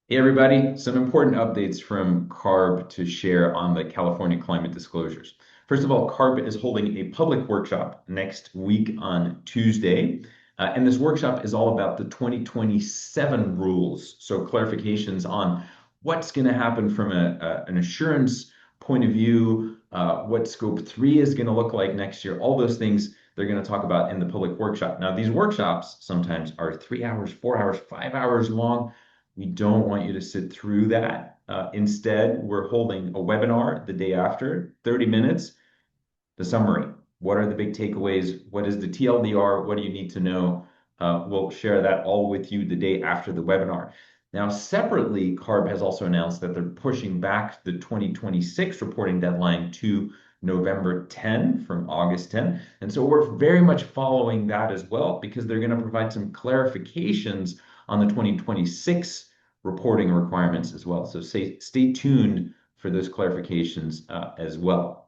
Hey everybody, some important updates from CARB to share on the California climate disclosures. First of all, CARB is holding a public workshop next week on Tuesday. And this workshop is all about the 2027 rules. So clarifications on what's going to happen from an assurance point of view, what scope 3 is going to look like next year, all those things they're going to talk about in the public workshop. Now, these workshops sometimes are 3 hours, 4 hours, 5 hours long. We don't want you to sit through that. Instead, we're holding a webinar the day after, 30 minutes, the summary. What are the big takeaways? What is the TLDR? What do you need to know? We'll share that all with you the day after the webinar. Now, separately, CARB has also announced that they're pushing back the 2026 reporting deadline to November 10 from August 10. And so we're very much following that as well because they're going to provide some clarifications on the 2026 reporting requirements as well. So stay tuned for those clarifications as well.